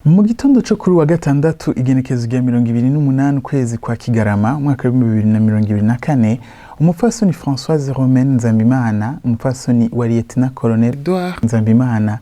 Mu gitondo cyo kuri wa gatandatu igenekezo rya 28 kwezi kwa Kigarama umwaka wa 2024 umupfasoni Françoise Romaine Nzambimana umupfasoni wa Lieutenant Colonel Edouard Nzambimana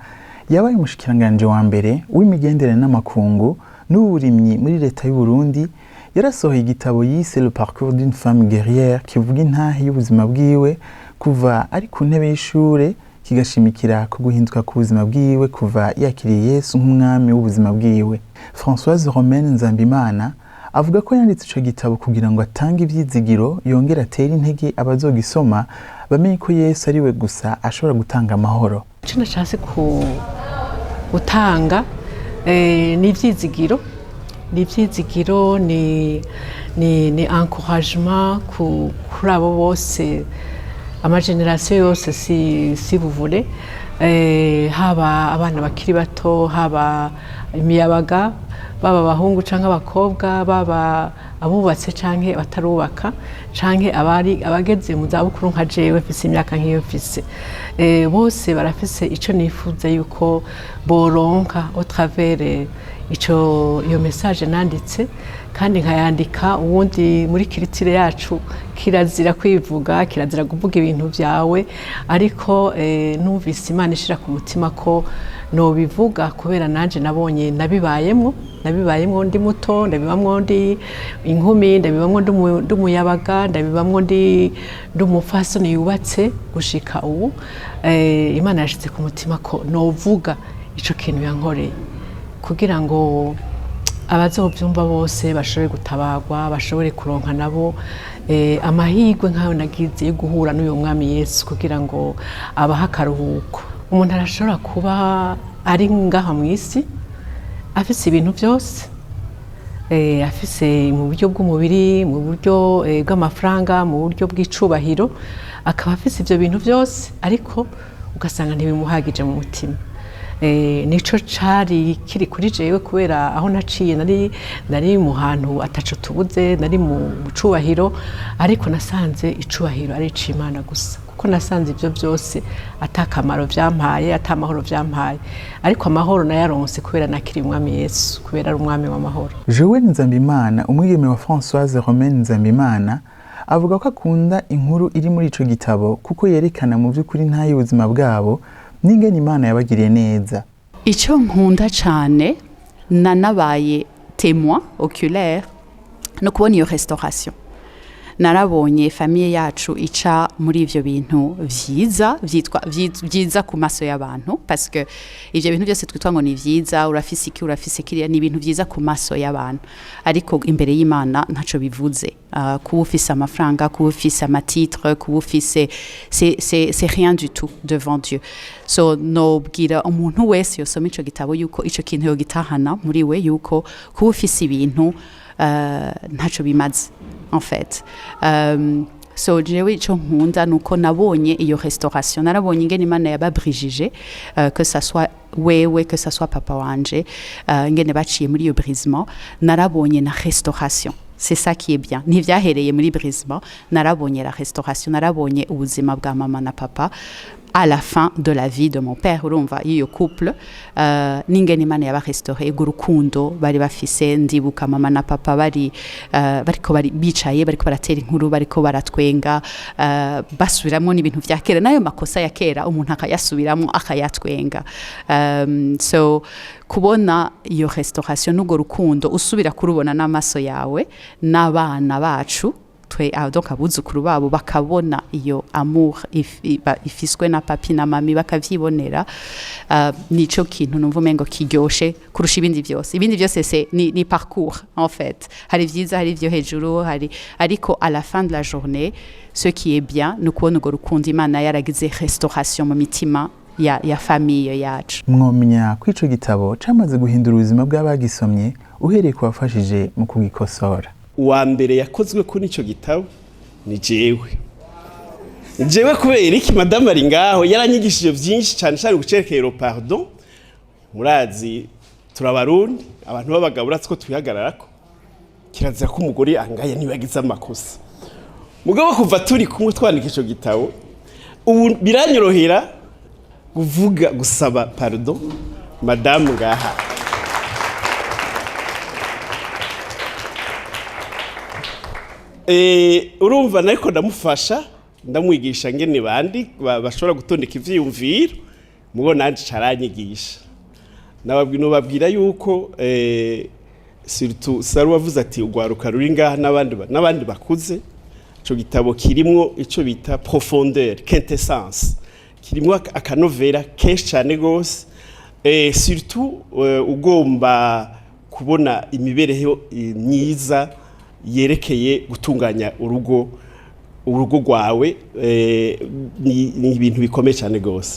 yabaye umushikiranganje wa mbere w'imigendere n'amakungu n'uburimyi muri leta y'u Burundi yarasohoye igitabo yise Le parcours d'une femme guerrière kivuga intahe y'ubuzima bwiwe kuva ari ku ntebe y'ishure kigashimikira ku guhinduka ku buzima bwiwe kuva yakiriye Yesu nk'umwami w'ubuzima bwiwe. Françoise Romaine Nzambimana avuga ko yanditse ico gitabo kugira ngo atange ivyizigiro yongera atere intege abazogisoma bamenye ko Yesu ari we gusa ashobora gutanga amahoro. Ico nashatse gutanga ni ivyizigiro ni encouragement kuri abo bose amageneration yose si buvure haba abana bakiri bato haba imiyabaga baba bahungu canke abakobwa baba abubatse canke batarubaka canke abageze mu zabukuru nka jewe mfise imyaka nk'iyo mfise bose barafise ico nifuza yuko boronka au travers iyo message nanditse kandi nkayandika ubundi muri kiritire yacu kirazira kwivuga kirazira kuvuga ibintu byawe ariko numvise Imana ishira ku mutima ko no bivuga kubera nanje nabonye nabibayemwo ndi muto ndabibamwo ndi inkumi ndabibamwo ndumuyabaga ndabibamwo ndi umufasoni yubatse gushika ubu Imana yashitse ku mutima ko novuga ico kintu yankoreye kugira ngo abazobyumva bose bashobore gutabagwa bashobore kuronka nabo amahirwe nkayo nagize yo guhura n'uyo mwami Yesu kugira ngo abaha akaruhuko. Umuntu arashobora kuba ari ngaha mu isi afise ibintu byose afise mu buryo bw'umubiri mu buryo bw'amafaranga mu buryo bw'icubahiro akaba afise ivyo bintu byose ariko ugasanga ntibimuhagije mu mutima. Nico cari kiri kuri jewe kubera aho naciye nari mu hantu ataco tubuze nari mu cubahiro ariko nasanze icubahiro ari ic'Imana gusa kuko nasanze ivyo byose atakamaro vyampaye atamahoro vyampaye ariko amahoro nayaronse kubera nakiri umwami Yesu kubera ari umwami w'amahoro. Joël Nzambimana umwigeme wa Françoise Romaine Nzambimana avuga ko akunda inkuru iri muri ico gitabo kuko yerekana mu by'ukuri ntaye ubuzima bwabo n'ingene Imana yabagiriye neza. Ico nkunda cyane nanabaye témoin oculaire no kubona iyo restauration narabonye famille yacu ica muri ivyo bintu vyiza ku maso y'abantu parce que ivyo bintu byose twitwa ngo ni vyiza urafise kiriya ni ibintu vyiza ku maso y'abantu ariko imbere y'Imana ntaco bivuze kuba ufise amafaranga kuba ufise amatitre kuba ufise c'est rien du tout devant Dieu. So nobwira umuntu wese yosoma ico gitabo yuko ico kintu yo gitahana muri we yuko kuba ufise ibintu ntaco bimaze en fait. So jewe ico nkunda nuko nabonye iyo restauration narabonye ingene Imana yababrijije que ça soit wewe que ça soit papa wanje ingene baciye muri iyo brisement narabonye na restauration. C'est ça qui est bien. Ntivyahereye muri brisement narabonye la restauration narabonye ubuzima bwa mama na papa à la fin de la vie de mon père urumva iyo couple n'ingene Imana yaba restauré gurukundo bari bafise ndibuka mama na papa bariko bicaye bariko baratera inkuru bariko baratwenga basubiramo n'ibintu vya kera nayo makosa ya kera umuntu akayasubiramo akayatwenga. So kubona iyo restauration n'ugo rukundo usubira kurubona n'amaso yawe n'abana bacu donc abuzukuru babo bakabona iyo amour ifiswe na papi na mami bakavyibonera nico kintu numva umengo kiryoshe kurusha ibindi byose c'est ni parcours en fait hari vyiza hari vyo hejuru hari ariko à la fin de la journée ce qui est bien ni kubona ugo rukundo Imana yaragize restauration mu mitima ya famille yacu. Mwomenya ko ico gitabo camaze guhindura ubuzima bw'abagisomye uhereye ku bafashije mu kugikosora. Uwa mbere yakozwe kuri ico gitabo ni jewe kubera iki madame ari ngaho yaranyigishije byinshi cyane cyane gucerekera le pardon murazi turabarundi abantu babagabo uratse twihagararako kirazira ko umugore angaye nibagize amakosa mugabo kuva turi kumwe twandika ico gitabo ubu biranyorohera kuvuga gusaba pardon madame ngaha urumva nariko ndamufasha ndamwigisha ngene bandi bashobora gutondeka ivyiyumviro mugo nanje caranyigisha nababwira yuko surtout Saru wavuze ati ugwaruka ruri ngaha n'abandi bakuze ico gitabo kirimwo ico bita profondeur quintessence kirimwo akanovera kenshi cyane gose surtout ugomba kubona imibereho myiza yerekeye gutunganya urugo rwawe ni ibintu bikomeye cyane gose